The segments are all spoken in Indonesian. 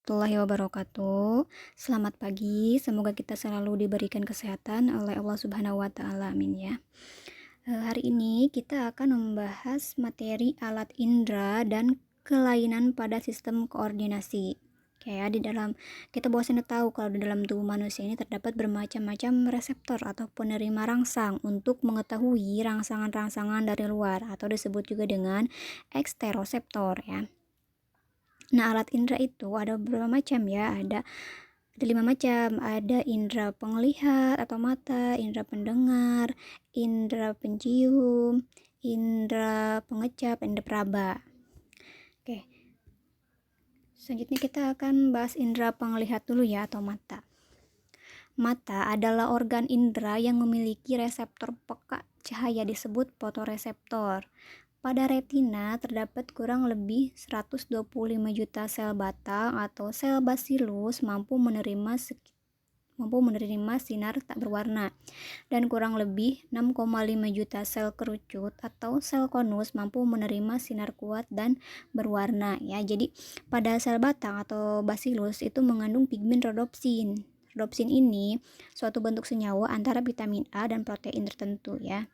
warahmatullahi wabarakatuh. Selamat pagi, semoga kita selalu diberikan kesehatan oleh Allah Subhanahu wa Ta'ala. Amin ya. Hari ini kita akan membahas materi alat indera dan kelainan pada sistem koordinasi. Kayak di dalam kita bosan tahu kalau di dalam tubuh manusia ini terdapat bermacam-macam reseptor atau penerima rangsang untuk mengetahui rangsangan-rangsangan dari luar atau disebut juga dengan eksteroseptor ya. Nah, alat indera itu ada beberapa macam ya, ada 5 macam. Ada indera penglihat atau mata, indera pendengar, indera pencium, indera pengecap, indera peraba. Oke. Selanjutnya kita akan bahas indera penglihat dulu ya, atau mata. Mata adalah organ indera yang memiliki reseptor peka cahaya disebut fotoreseptor. Pada retina terdapat kurang lebih 125 juta sel batang atau sel basilus mampu menerima sinar tak berwarna, dan kurang lebih 6,5 juta sel kerucut atau sel konus mampu menerima sinar kuat dan berwarna ya. Jadi pada sel batang atau basilus itu mengandung pigmen rodopsin. Rodopsin ini suatu bentuk senyawa antara vitamin A dan protein tertentu ya.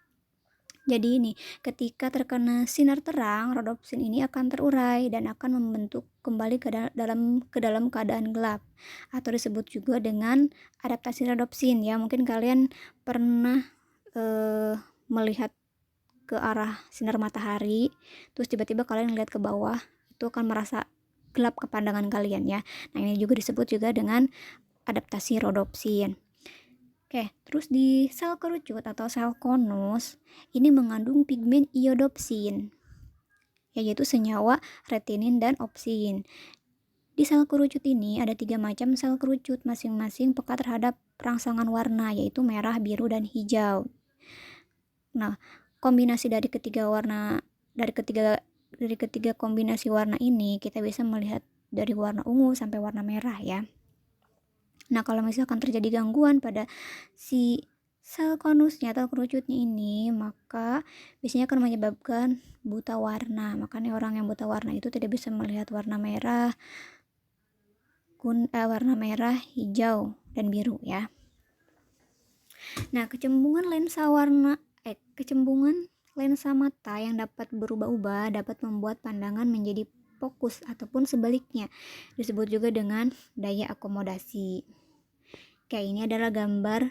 Jadi ini, ketika terkena sinar terang, rodopsin ini akan terurai dan akan membentuk kembali ke dalam keadaan gelap, atau disebut juga dengan adaptasi rodopsin ya. Mungkin kalian pernah melihat ke arah sinar matahari, terus tiba-tiba kalian lihat ke bawah, itu akan merasa gelap ke pandangan kalian ya. Nah, ini juga disebut juga dengan adaptasi rodopsin. Oke, terus di sel kerucut atau sel konus ini mengandung pigmen iodopsin, yaitu senyawa retinin dan opsin. Di sel kerucut ini ada 3 macam sel kerucut, masing-masing peka terhadap rangsangan warna, yaitu merah, biru, dan hijau. Nah, kombinasi dari ketiga kombinasi warna ini kita bisa melihat dari warna ungu sampai warna merah ya. Nah, kalau misalkan terjadi gangguan pada si sel konusnya atau kerucutnya ini, maka biasanya akan menyebabkan buta warna. Makanya orang yang buta warna itu tidak bisa melihat warna merah, hijau, dan biru ya. Nah, kecembungan lensa mata yang dapat berubah-ubah dapat membuat pandangan menjadi fokus ataupun sebaliknya, disebut juga dengan daya akomodasi. Kayak ini adalah gambar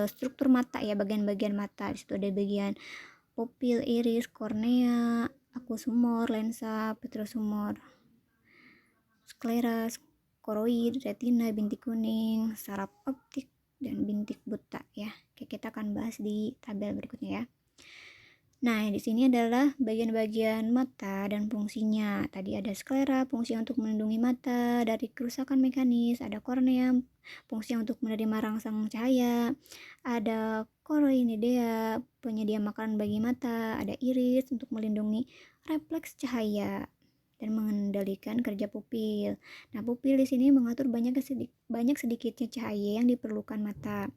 struktur mata ya, bagian-bagian mata. Di situ ada bagian pupil, iris, kornea, aqueous humor, lensa, petrous humor, sklera, koroid, retina, bintik kuning, saraf optik, dan bintik buta ya. Oke, kita akan bahas di tabel berikutnya ya. Nah, di sini adalah bagian-bagian mata dan fungsinya. Tadi ada sklera, fungsi untuk melindungi mata dari kerusakan mekanis. Ada kornea, fungsi untuk menerima rangsang cahaya. Ada choroidea, penyedia makanan bagi mata. Ada iris untuk melindungi refleks cahaya dan mengendalikan kerja pupil. Nah, pupil di sini mengatur banyak sedikitnya cahaya yang diperlukan mata.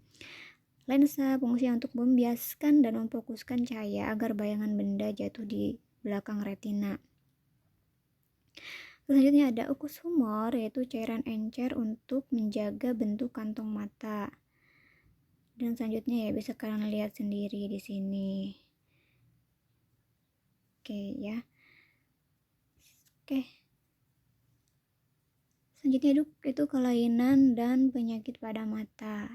Lensa fungsi untuk membiaskan dan memfokuskan cahaya agar bayangan benda jatuh di belakang retina. Selanjutnya ada aqueous humor, yaitu cairan encer untuk menjaga bentuk kantong mata. Dan selanjutnya ya bisa kalian lihat sendiri di sini. Oke ya. Oke. Selanjutnya itu kelainan dan penyakit pada mata.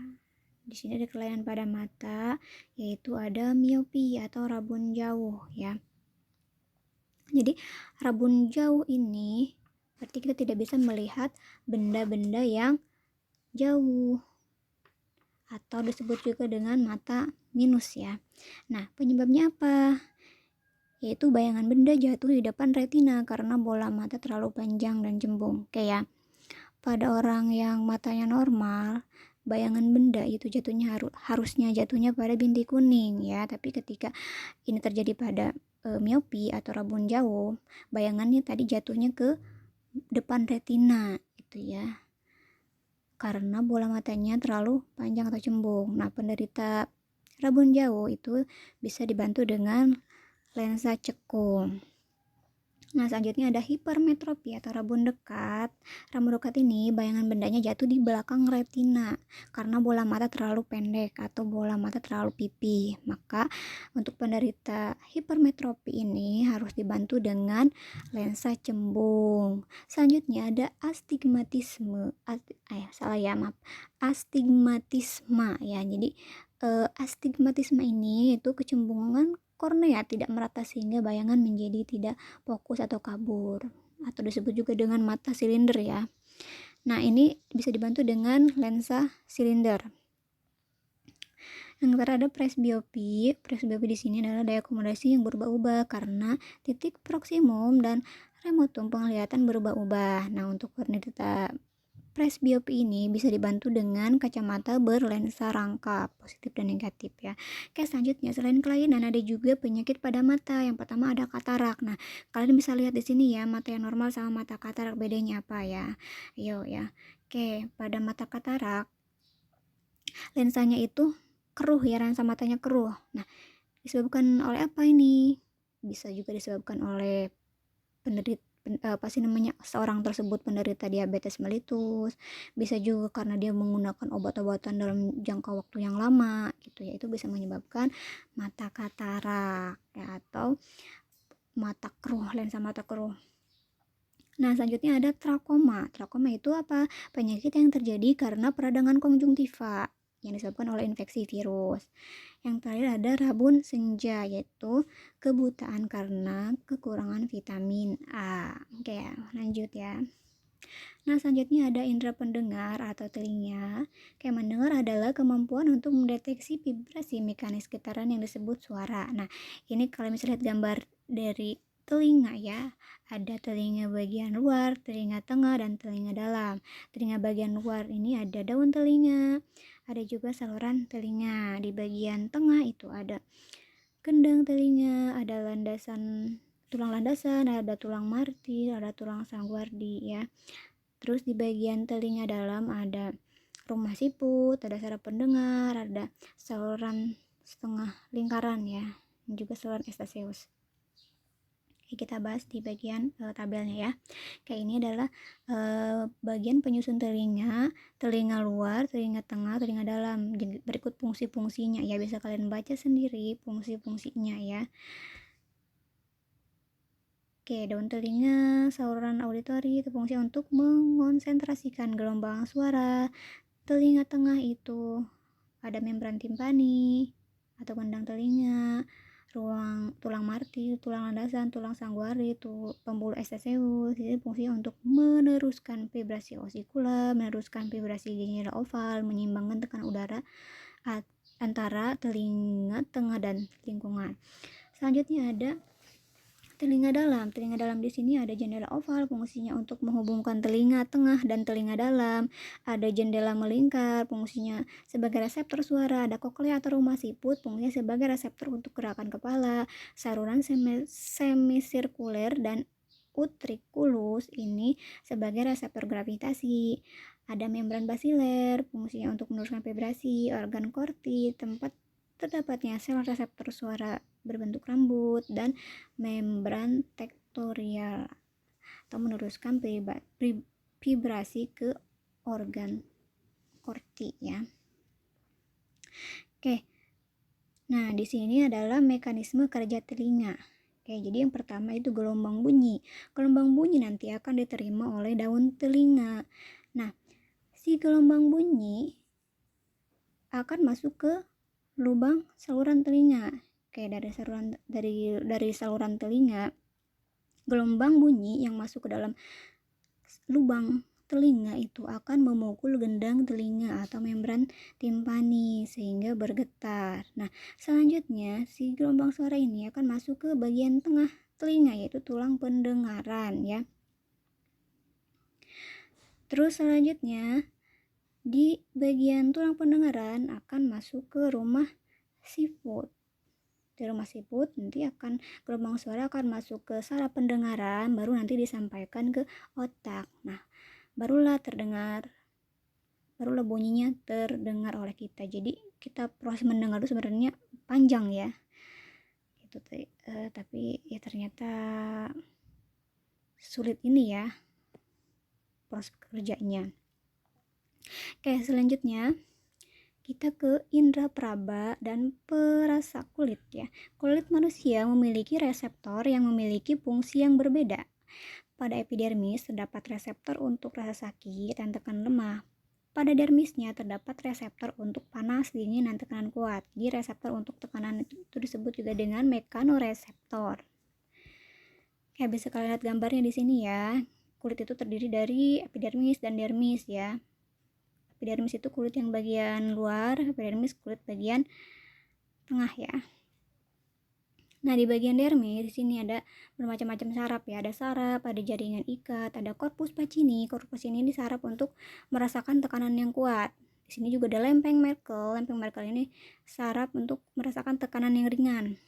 Di sini ada kelainan pada mata, yaitu ada miopi atau rabun jauh ya. Jadi rabun jauh ini berarti kita tidak bisa melihat benda-benda yang jauh, atau disebut juga dengan mata minus ya. Nah, penyebabnya apa? Yaitu bayangan benda jatuh di depan retina karena bola mata terlalu panjang dan cembung. Kayak pada orang yang matanya normal, bayangan benda itu harusnya jatuhnya pada bintik kuning ya, tapi ketika ini terjadi pada miopi atau rabun jauh, bayangannya tadi jatuhnya ke depan retina itu ya, karena bola matanya terlalu panjang atau cembung. Nah, penderita rabun jauh itu bisa dibantu dengan lensa cekung. Nah, selanjutnya ada hipermetropi atau rabun dekat. Rabun dekat ini bayangan bendanya jatuh di belakang retina karena bola mata terlalu pendek atau bola mata terlalu pipih. Maka untuk penderita hipermetropi ini harus dibantu dengan lensa cembung. Selanjutnya ada astigmatisme. Astigmatisme ya. Jadi astigmatisme ini itu kecembungan kornea tidak merata sehingga bayangan menjadi tidak fokus atau kabur, atau disebut juga dengan mata silinder ya. Nah, ini bisa dibantu dengan lensa silinder. Yang terakhir ada presbiopi. Presbiopi di sini adalah daya akomodasi yang berubah-ubah karena titik proksimum dan remotum penglihatan berubah-ubah. Nah, untuk penderita presbiopi ini bisa dibantu dengan kacamata berlensa rangkap, positif dan negatif ya. Oke, selanjutnya selain kelainan ada juga penyakit pada mata. Yang pertama ada katarak. Nah, kalian bisa lihat di sini ya, mata yang normal sama mata katarak bedanya apa ya. Yuk ya. Oke, pada mata katarak lensanya itu keruh ya, lensa matanya keruh. Nah, disebabkan oleh apa ini? Bisa juga disebabkan oleh penderita seorang tersebut penderita diabetes mellitus, bisa juga karena dia menggunakan obat-obatan dalam jangka waktu yang lama gitu ya, itu bisa menyebabkan mata katarak ya, atau mata keruh, lensa mata keruh. Nah, selanjutnya ada trakoma. Trakoma itu apa? Penyakit yang terjadi karena peradangan konjungtiva yang disebabkan oleh infeksi virus. Yang terakhir ada rabun senja, yaitu kebutaan karena kekurangan vitamin A. Oke, lanjut ya. Nah, selanjutnya ada indera pendengar atau telinga. Kayak mendengar adalah kemampuan untuk mendeteksi vibrasi mekanis sekitaran yang disebut suara. Nah, ini kalau misalnya lihat gambar dari telinga ya, ada telinga bagian luar, telinga tengah, dan telinga dalam. Telinga bagian luar ini ada daun telinga, ada juga saluran telinga. Di bagian tengah itu ada kendang telinga, ada tulang landasan, ada tulang martir, ada tulang sangguardi ya. Terus di bagian telinga dalam ada rumah siput, ada saraf pendengar, ada saluran setengah lingkaran ya, dan juga saluran estaseus. Oke, kita bahas di bagian tabelnya ya. Kayak ini adalah bagian penyusun telinga, telinga luar, telinga tengah, telinga dalam. Jadi berikut fungsi-fungsinya ya, bisa kalian baca sendiri fungsi-fungsinya ya. Oke, daun telinga, saluran auditori itu fungsi untuk mengonsentrasikan gelombang suara. Telinga tengah itu ada membran timpani atau kendang telinga, ruang tulang martir, tulang landasan, tulang sangguari, pembuluh estaseus. Jadi fungsinya untuk meneruskan vibrasi osikular, meneruskan vibrasi ginjal oval, menyeimbangkan tekanan udara antara telinga tengah dan lingkungan. Selanjutnya ada telinga dalam. Telinga dalam di sini ada jendela oval, fungsinya untuk menghubungkan telinga tengah dan telinga dalam. Ada jendela melingkar, fungsinya sebagai reseptor suara. Ada koklea atau rumah siput, fungsinya sebagai reseptor untuk gerakan kepala. Saluran semisirkuler dan utriculus ini sebagai reseptor gravitasi. Ada membran basiler, fungsinya untuk meneruskan vibrasi. Organ korti, tempat terdapatnya sel reseptor suara berbentuk rambut, dan membran tektorial atau meneruskan vibrasi ke organ korti ya. Oke. Nah, di sini adalah mekanisme kerja telinga. Oke, jadi yang pertama itu gelombang bunyi. Gelombang bunyi nanti akan diterima oleh daun telinga. Nah, si gelombang bunyi akan masuk ke lubang saluran telinga. Kayak dari saluran telinga, gelombang bunyi yang masuk ke dalam lubang telinga itu akan memukul gendang telinga atau membran timpani sehingga bergetar. Nah, selanjutnya si gelombang suara ini akan masuk ke bagian tengah telinga, yaitu tulang pendengaran ya. Terus selanjutnya di bagian tulang pendengaran akan masuk ke rumah siput. Di rumah siput nanti akan gelombang suara akan masuk ke saraf pendengaran, baru nanti disampaikan ke otak. Nah, barulah bunyinya terdengar oleh kita. Jadi kita proses mendengar itu sebenarnya panjang ya. Itu tapi ya ternyata sulit ini ya proses kerjanya. Oke, selanjutnya kita ke indera peraba dan perasa kulit ya. Kulit manusia memiliki reseptor yang memiliki fungsi yang berbeda. Pada epidermis terdapat reseptor untuk rasa sakit dan tekanan lemah. Pada dermisnya terdapat reseptor untuk panas, dingin, dan tekanan kuat. Di reseptor untuk tekanan itu disebut juga dengan mekanoreseptor. Oke, bisa kalian lihat gambarnya di sini ya. Kulit itu terdiri dari epidermis dan dermis ya. Epidermis itu kulit yang bagian luar, epidermis kulit bagian tengah ya. Nah, di bagian dermis di sini ada bermacam-macam saraf ya. Ada saraf, ada jaringan ikat, ada corpus Pacini. Corpus ini disaraf untuk merasakan tekanan yang kuat. Di sini juga ada lempeng Merkel. Lempeng Merkel ini saraf untuk merasakan tekanan yang ringan.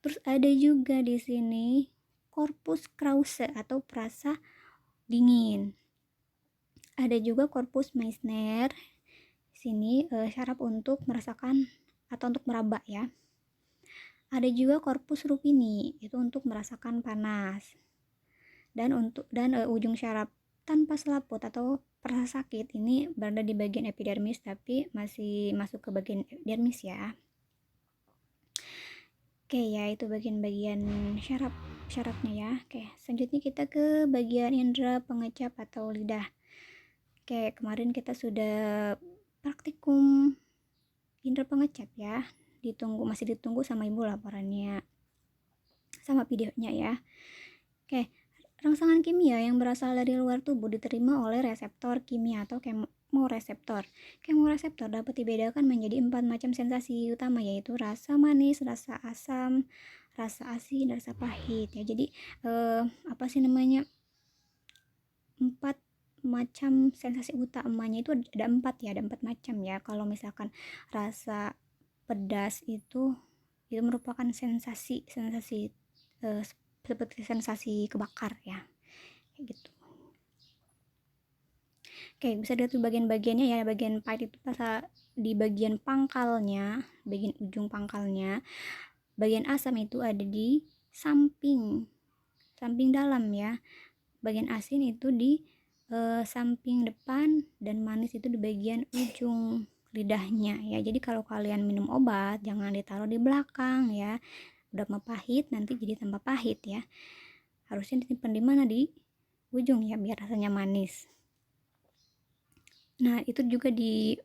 Terus ada juga di sini corpus Krause atau perasa dingin. Ada juga corpus Meissner. Sini saraf untuk merasakan atau untuk meraba ya. Ada juga corpus Ruffini, itu untuk merasakan panas. Dan ujung syaraf tanpa selaput atau perasa sakit ini berada di bagian epidermis tapi masih masuk ke bagian dermis ya. Oke ya, itu bagian-bagian syarafnya ya. Oke, selanjutnya kita ke bagian indera pengecap atau lidah. Oke, kemarin kita sudah praktikum indera pengecap ya. Masih ditunggu sama ibu laporannya sama videonya ya. Oke, rangsangan kimia yang berasal dari luar tubuh diterima oleh reseptor kimia atau kemoreseptor. Kemoreseptor dapat dibedakan menjadi 4 macam sensasi utama, yaitu rasa manis, rasa asam, rasa asin, dan rasa pahit ya. Jadi 4 macam sensasi utamanya itu ada 4 ya, ada 4 macam ya. Kalau misalkan rasa pedas itu merupakan sensasi seperti sensasi kebakar ya, kayak gitu. Oke, bisa dilihat bagian-bagiannya ya. Bagian pahit itu di bagian pangkalnya, bagian ujung pangkalnya. Bagian asam itu ada di samping dalam ya. Bagian asin itu di samping depan, dan manis itu di bagian ujung lidahnya ya. Jadi kalau kalian minum obat jangan ditaruh di belakang ya. Udah mah pahit nanti jadi tambah pahit ya. Harusnya disimpan di mana? Di ujung ya, biar rasanya manis. Nah, itu juga di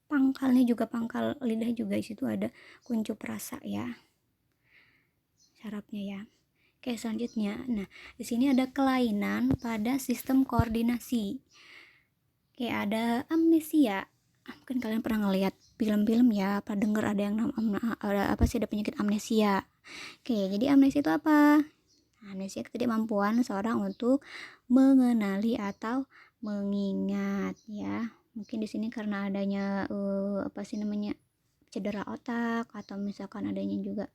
pangkalnya juga, pangkal lidah juga di situ ada kuncup rasa ya. Syarafnya ya. Oke, selanjutnya. Nah, di sini ada kelainan pada sistem koordinasi. Oke, ada amnesia. Mungkin kalian pernah ngeliat film-film ya, pernah dengar ada yang ada penyakit amnesia. Oke, jadi amnesia itu apa? Amnesia itu ketidakmampuan seorang untuk mengenali atau mengingat ya. Mungkin di sini karena adanya cedera otak, atau misalkan adanya juga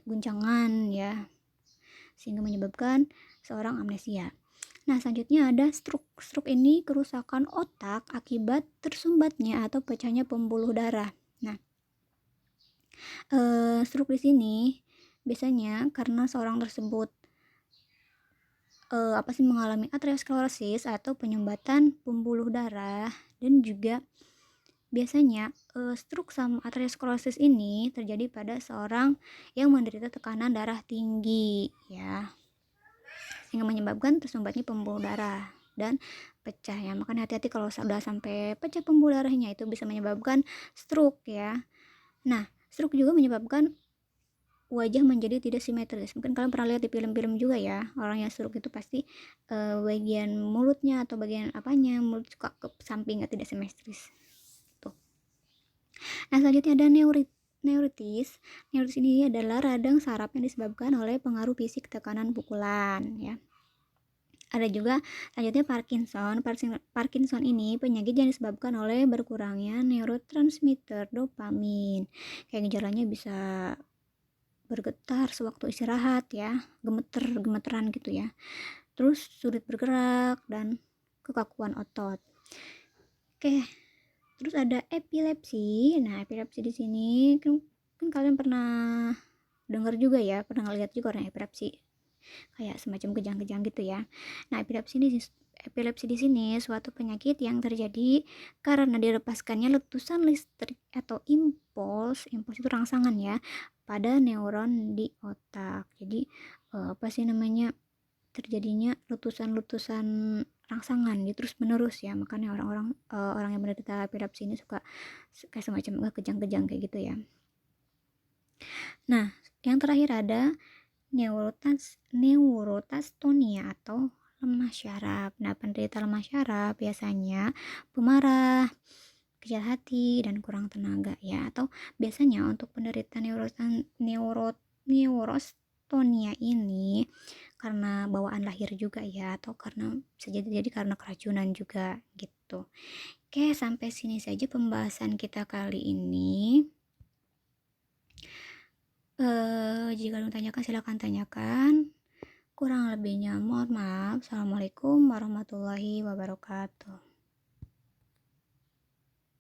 guncangan ya, sehingga menyebabkan seorang amnesia. Nah, selanjutnya ada stroke. Stroke ini kerusakan otak akibat tersumbatnya atau pecahnya pembuluh darah. Nah, stroke di sini biasanya karena seorang tersebut mengalami aterosklerosis atau penyumbatan pembuluh darah, dan juga biasanya stroke sama aterosklerosis ini terjadi pada seorang yang menderita tekanan darah tinggi ya, sehingga menyebabkan tersumbatnya pembuluh darah dan pecah ya. Makanya hati-hati kalau sudah sampai pecah pembuluh darahnya, itu bisa menyebabkan stroke ya. Nah, stroke juga menyebabkan wajah menjadi tidak simetris. Mungkin kalian pernah lihat di film-film juga ya, orang yang stroke itu pasti bagian mulutnya atau bagian mulut suka ke samping, tidak simetris tuh. Nah, selanjutnya ada neuritis. Neuritis ini adalah radang saraf yang disebabkan oleh pengaruh fisik tekanan pukulan ya. Ada juga selanjutnya Parkinson ini penyakit yang disebabkan oleh berkurangnya neurotransmitter dopamin. Kayak gejalanya bisa bergetar sewaktu istirahat ya, gemeteran gitu ya. Terus sulit bergerak dan kekakuan otot. Oke. Terus ada epilepsi. Nah, epilepsi di sini kan kalian pernah dengar juga ya, pernah lihat juga orang epilepsi. kayak semacam kejang-kejang gitu ya. Nah, epilepsi di sini suatu penyakit yang terjadi karena dilepaskannya letusan listrik atau impuls itu rangsangan ya pada neuron di otak. Jadi apa sih namanya, terjadinya letusan-letusan rangsangan gitu terus menerus ya, makanya orang yang menderita epilepsi ini suka kayak semacam kejang-kejang kayak gitu ya. Nah, yang terakhir ada neurotastonia atau lemah syaraf. Nah, penderita lemah syaraf biasanya pemarah, kecil hati, dan kurang tenaga ya. Atau biasanya untuk penderita neurostonia ini karena bawaan lahir juga ya, atau karena bisa jadi karena keracunan juga gitu. Oke, sampai sini saja pembahasan kita kali ini. Jika ada yang tanyakan silakan tanyakan. Kurang lebihnya mohon maaf. Assalamualaikum warahmatullahi wabarakatuh.